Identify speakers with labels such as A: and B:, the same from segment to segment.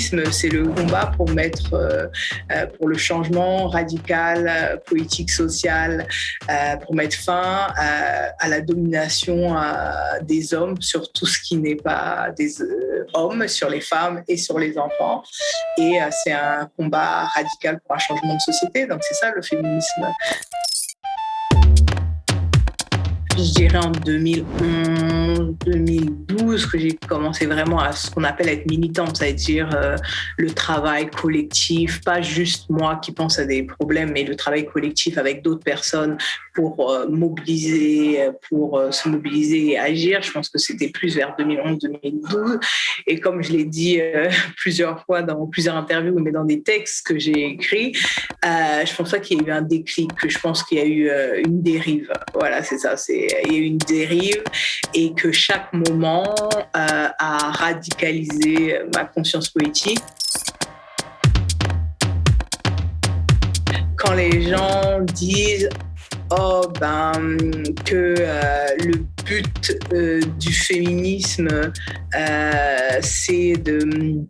A: féminisme, c'est le combat pour pour le changement radical, politique, social, pour mettre fin à la domination des hommes sur tout ce qui n'est pas des hommes, sur les femmes et sur les enfants. Et c'est un combat radical pour un changement de société. Donc c'est ça le féminisme. Je dirais en 2011, 2012 que j'ai commencé vraiment à ce qu'on appelle être militante, c'est-à-dire le travail collectif, pas juste moi qui pense à des problèmes, mais le travail collectif avec d'autres personnes pour se mobiliser et agir. Je pense que c'était plus vers 2011-2012. Et comme je l'ai dit plusieurs fois dans plusieurs interviews, mais dans des textes que j'ai écrits, je pense pas qu'il y a eu un déclic, que je pense qu'il y a eu une dérive. Voilà, c'est ça. Il y a eu une dérive et que chaque moment a radicalisé ma conscience politique. Quand les gens disent que le but du féminisme, c'est de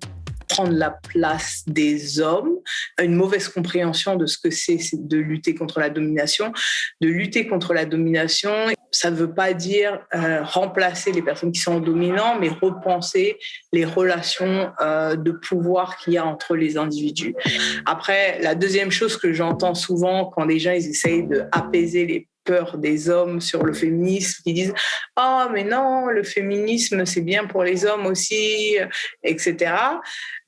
A: prendre la place des hommes, une mauvaise compréhension de ce que c'est de lutter contre la domination. De lutter contre la domination, ça ne veut pas dire remplacer les personnes qui sont dominantes, mais repenser les relations de pouvoir qu'il y a entre les individus. Après, la deuxième chose que j'entends souvent quand les gens ils essayent d'apaiser les peurs des hommes sur le féminisme, qui disent « Ah, mais non, le féminisme, c'est bien pour les hommes aussi, etc. »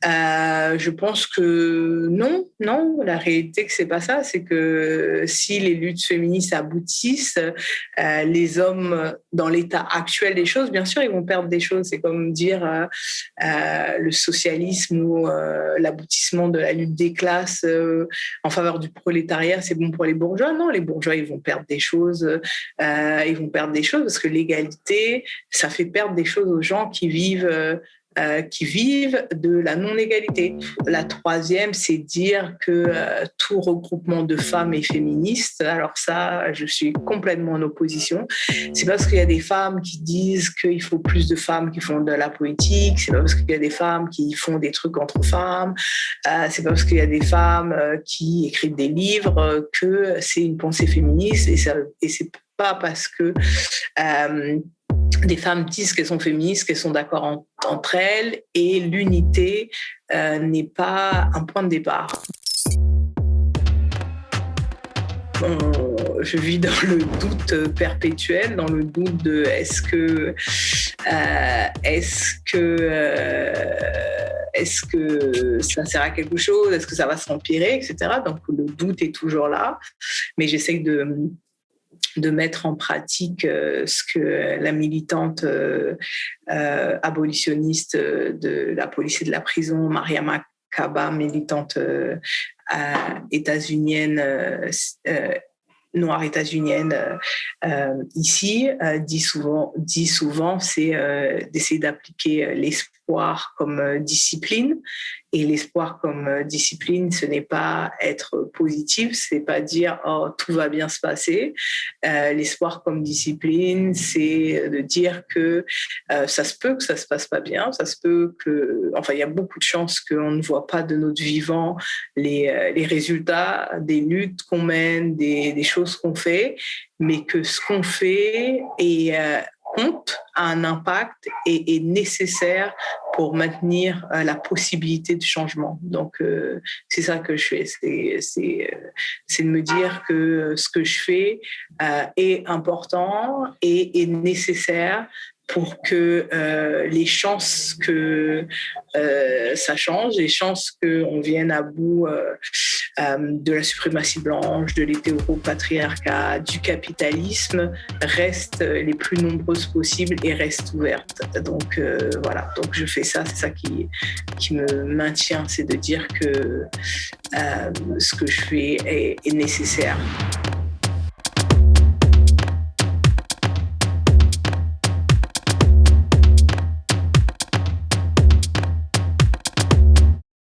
A: Je pense que non, la réalité que c'est pas ça, c'est que si les luttes féministes aboutissent, les hommes, dans l'état actuel des choses, bien sûr, ils vont perdre des choses. C'est comme dire le socialisme ou l'aboutissement de la lutte des classes en faveur du prolétariat, c'est bon pour les bourgeois. Non, les bourgeois, ils vont perdre des choses. Ils vont perdre des choses parce que l'égalité, ça fait perdre des choses aux gens qui vivent de la non-égalité. La troisième, c'est dire que tout regroupement de femmes est féministe. Alors ça, je suis complètement en opposition. C'est parce qu'il y a des femmes qui disent qu'il faut plus de femmes qui font de la politique. C'est pas parce qu'il y a des femmes qui font des trucs entre femmes. C'est pas parce qu'il y a des femmes qui écrivent des livres que c'est une pensée féministe. Et c'est pas parce que des femmes disent qu'elles sont féministes, qu'elles sont d'accord entre elles, et l'unité n'est pas un point de départ. Je vis dans le doute perpétuel, dans le doute de est-ce que ça sert à quelque chose, est-ce que ça va s'empirer, etc. Donc le doute est toujours là, mais j'essaye de mettre en pratique ce que la militante abolitionniste de la police et de la prison, Mariama Kaba, militante états-unienne, noire états-unienne ici, dit souvent, c'est d'essayer d'appliquer l'espoir comme discipline. Et l'espoir comme discipline, ce n'est pas être positif, c'est pas dire oh tout va bien se passer. L'espoir comme discipline, c'est de dire que ça se peut que ça se passe pas bien, ça se peut que, enfin il y a beaucoup de chances qu'on ne voit pas de notre vivant les résultats des luttes qu'on mène, des choses qu'on fait, mais que ce qu'on fait compte, a un impact et est nécessaire pour maintenir la possibilité de changement. Donc, c'est ça que je fais. C'est de me dire que ce que je fais est important et est nécessaire pour que les chances que ça change, les chances qu'on vienne à bout de la suprématie blanche, de l'hétéropatriarcat, du capitalisme, restent les plus nombreuses possibles et restent ouvertes. Donc voilà, donc je fais ça, c'est ça qui me maintient, c'est de dire que ce que je fais est nécessaire.